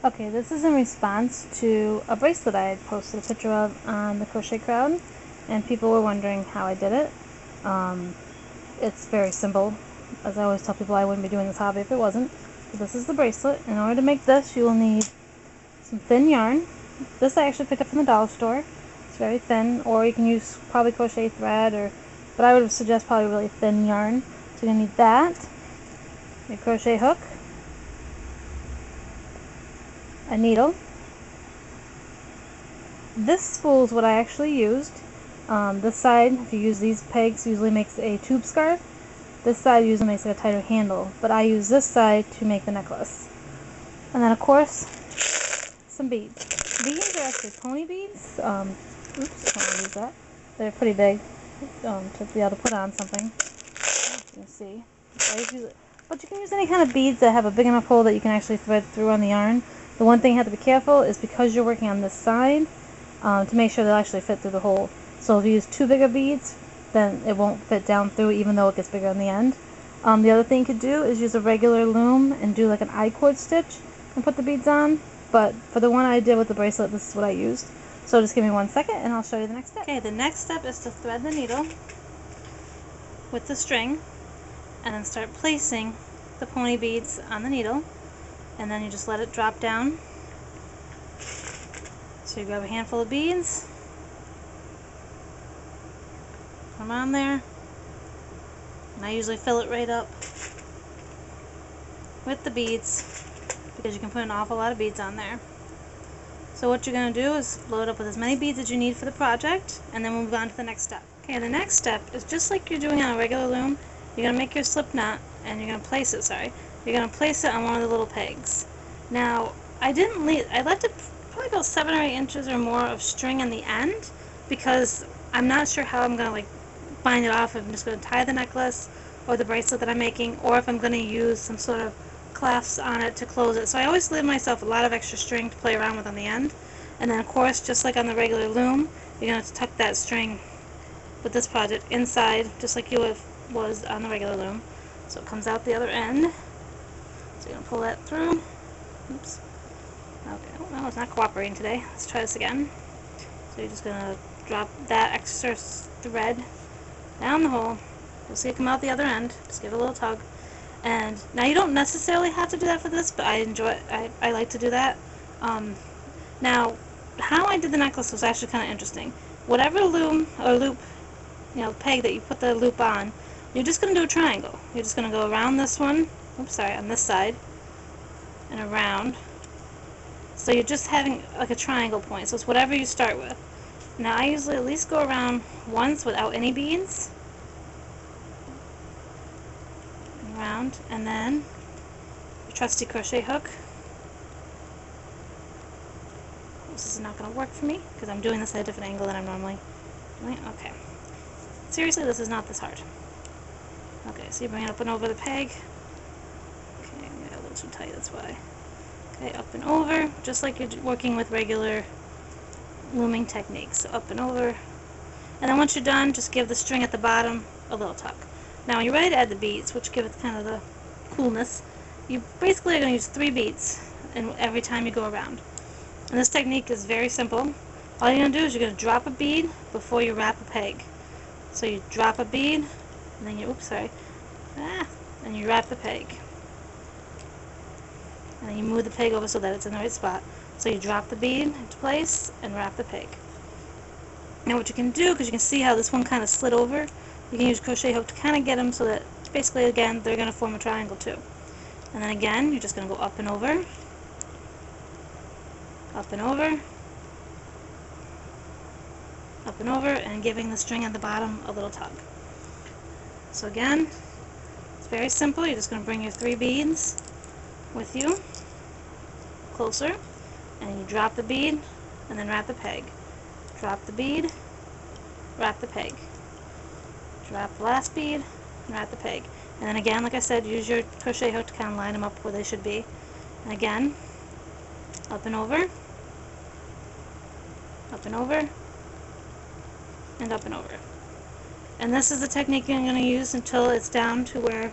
Okay, this is in response to a bracelet I had posted a picture of on the Crochet Crowd, and people were wondering how I did it. It's very simple. As I always tell people, I wouldn't be doing this hobby if it wasn't. So this is the bracelet. In order to make this, you will need some thin yarn. This I actually picked up from the dollar store. It's very thin, or you can use probably crochet thread, but I would suggest probably really thin yarn. So you're going to need that, a crochet hook, a needle. This spool is what I actually used. This side, if you use these pegs, usually makes a tube scarf. This side usually makes it a tighter handle, but I use this side to make the necklace. And then of course, some beads. These are actually pony beads. Oops, don't use that. They're pretty big to be able to put on something. You can see. But you can use any kind of beads that have a big enough hole that you can actually thread through on the yarn. The one thing you have to be careful is because you're working on this side, to make sure they'll actually fit through the hole. So if you use too big of beads, then it won't fit down through even though it gets bigger on the end. The other thing you could do is use a regular loom and do like an I-cord stitch and put the beads on. But for the one I did with the bracelet, this is what I used. So just give me 1 second and I'll show you the next step. Okay, the next step is to thread the needle with the string and then start placing the pony beads on the needle, and then you just let it drop down. So you grab a handful of beads, put them on there, and I usually fill it right up with the beads because you can put an awful lot of beads on there. So what you're going to do is load up with as many beads as you need for the project, and then we'll move on to the next step. Okay, the next step is just like you're doing on a regular loom. You're going to make your slip knot, and you're going to place it, you're going to place it on one of the little pegs. Now, I left it probably about 7 or 8 inches or more of string on the end, because I'm not sure how I'm going to bind it off. If I'm just going to tie the necklace or the bracelet that I'm making, or if I'm going to use some sort of clasps on it to close it. So I always leave myself a lot of extra string to play around with on the end. And then of course, just like on the regular loom, you're going to tuck that string with this project inside, just like you was on the regular loom. So it comes out the other end. So you're going to pull that through. Oops. Okay, well, it's not cooperating today. Let's try this again. So you're just going to drop that extra thread down the hole. You'll see it come out the other end. Just give it a little tug. And now you don't necessarily have to do that for this, but I like to do that. Now, how I did the necklace was actually kind of interesting. Whatever loom or loop, peg that you put the loop on, you're just going to do a triangle. You're just going to go around this one, on this side, and around. So you're just having like a triangle point. So it's whatever you start with. Now I usually at least go around once without any beads. Around, and then your trusty crochet hook. This is not going to work for me because I'm doing this at a different angle than I'm normally doing. Okay. Seriously, this is not this hard. Okay, so you bring it up and over the peg. Okay, I got a little too tight, that's why. Okay, up and over, just like you're working with regular looming techniques. So up and over. And then once you're done, just give the string at the bottom a little tuck. Now when you're ready to add the beads, which give it kind of the coolness, you basically are going to use 3 beads every time you go around. And this technique is very simple. All you're going to do is you're going to drop a bead before you wrap a peg. So you drop a bead, and then and you wrap the peg. And then you move the peg over so that it's in the right spot. So you drop the bead into place and wrap the peg. Now what you can do, because you can see how this one kind of slid over, you can use crochet hook to kind of get them so that basically again they're going to form a triangle too. And then again you're just going to go up and over, up and over, up and over, and giving the string at the bottom a little tug. So again, it's very simple. You're just going to bring your 3 beads with you closer, and you drop the bead and then wrap the peg. Drop the bead, wrap the peg. Drop the last bead, and wrap the peg. And then again, like I said, use your crochet hook to kind of line them up where they should be. And again, up and over, up and over, and up and over. And this is the technique you're going to use until it's down to where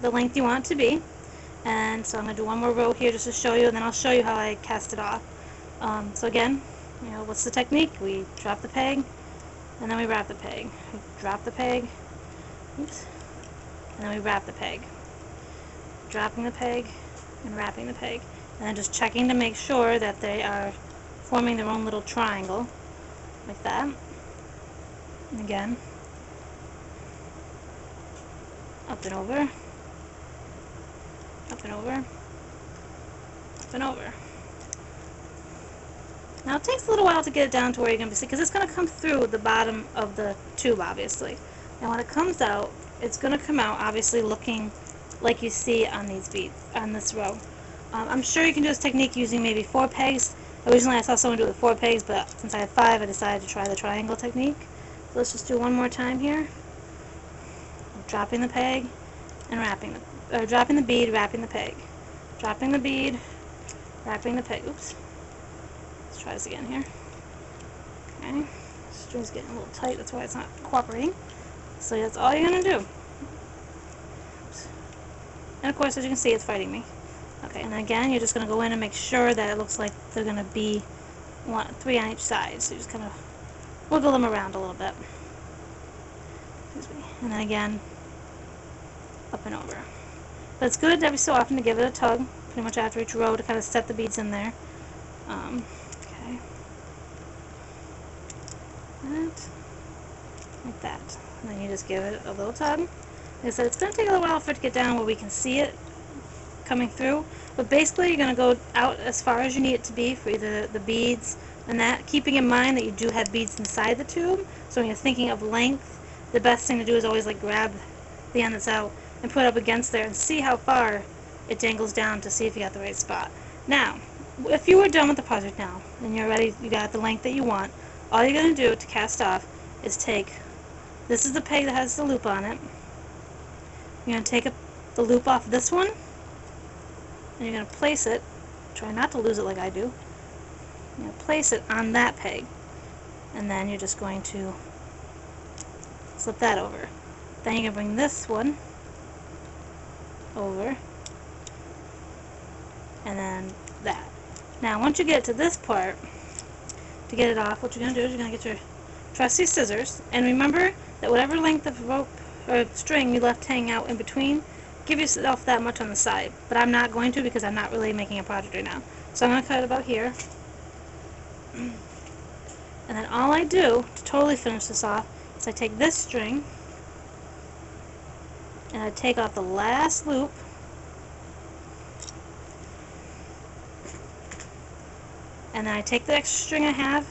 the length you want it to be. And so I'm going to do one more row here just to show you, and then I'll show you how I cast it off. So again, you know, what's the technique? We drop the peg, and then we wrap the peg. We drop the peg, oops, and then we wrap the peg. Dropping the peg and wrapping the peg. And then just checking to make sure that they are forming their own little triangle, like that. And again, up and over, up and over, up and over. Now it takes a little while to get it down to where you're going to see, because it's going to come through the bottom of the tube, obviously. And when it comes out, it's going to come out, obviously, looking like you see on these beads, on this row. I'm sure you can do this technique using maybe 4 pegs. Originally I saw someone do it with 4 pegs, but since I have 5, I decided to try the triangle technique. So let's just do one more time here. Dropping the peg and wrapping the, or dropping the bead, wrapping the peg. Dropping the bead, wrapping the peg. Oops. Let's try this again here. Okay. The string's getting a little tight, that's why it's not cooperating. So that's all you're going to do. Oops. And of course, as you can see, it's fighting me. Okay, and again, you're just going to go in and make sure that it looks like they're going to be 3 on each side. So you just kind of wiggle them around a little bit. Excuse me. And then again, up and over. But it's good every so often to give it a tug, pretty much after each row, to kind of set the beads in there. Okay. Like that. And then you just give it a little tug. Like I said, it's going to take a little while for it to get down where we can see it coming through, but basically you're going to go out as far as you need it to be for either the beads and that, keeping in mind that you do have beads inside the tube. So when you're thinking of length, the best thing to do is always like grab the end that's out and put it up against there and see how far it dangles down to see if you got the right spot. Now, if you were done with the project now and you're ready, you got the length that you want, all you're going to do to cast off is take, this is the peg that has the loop on it, you're going to take the loop off this one, and you're going to place it, try not to lose it like I do, you're going to place it on that peg, and then you're just going to slip that over. Then you're going to bring this one over, and then that. Now once you get to this part, to get it off, what you're going to do is you're going to get your trusty scissors, and remember that whatever length of rope or string you left hanging out in between, give yourself that much on the side, but I'm not going to because I'm not really making a project right now. So I'm going to cut it about here. And then all I do to totally finish this off is I take this string and I take off the last loop and then I take the extra string I have,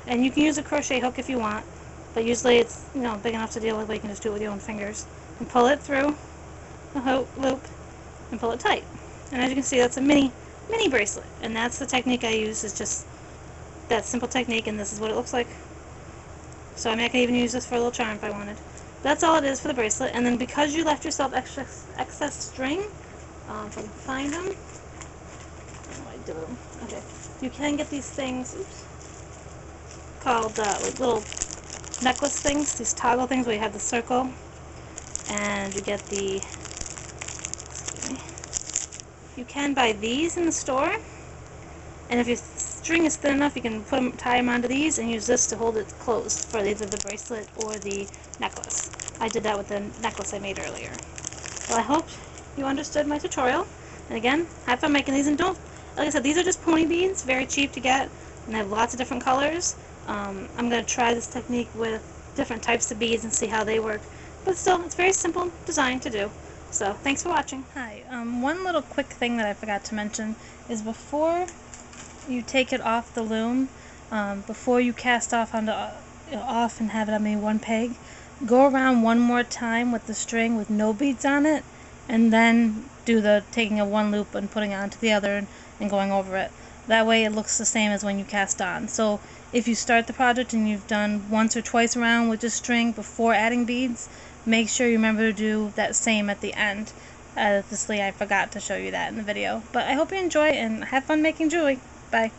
and you can use a crochet hook if you want, but usually it's, you know, big enough to deal with, but you can just do it with your own fingers and pull it through the loop and pull it tight. And as you can see, that's a mini bracelet, and that's the technique I use, is just that simple technique, and this is what it looks like. So I mean, I could even use this for a little charm if I wanted. That's all it is for the bracelet. And then because you left yourself excess string, if I can find them, how do I do them? Okay, you can get these things, oops, called like little necklace things, these toggle things where you have the circle, and you get the, you can buy these in the store, and if your string is thin enough, you can tie them onto these and use this to hold it closed for either the bracelet or the necklace. I did that with the necklace I made earlier. Well, I hope you understood my tutorial, and again, have fun making these, and don't, like I said, these are just pony beads, very cheap to get, and they have lots of different colors. I'm going to try this technique with different types of beads and see how they work, but still, it's very simple design to do. So, thanks for watching. Hi, one little quick thing that I forgot to mention is before you take it off the loom, before you cast off onto off and have it on maybe one peg, go around one more time with the string with no beads on it, and then do the taking of one loop and putting it onto the other and going over it. That way it looks the same as when you cast on. So if you start the project and you've done once or twice around with the string before adding beads, make sure you remember to do that same at the end. Obviously I forgot to show you that in the video. But I hope you enjoy and have fun making jewelry. Bye.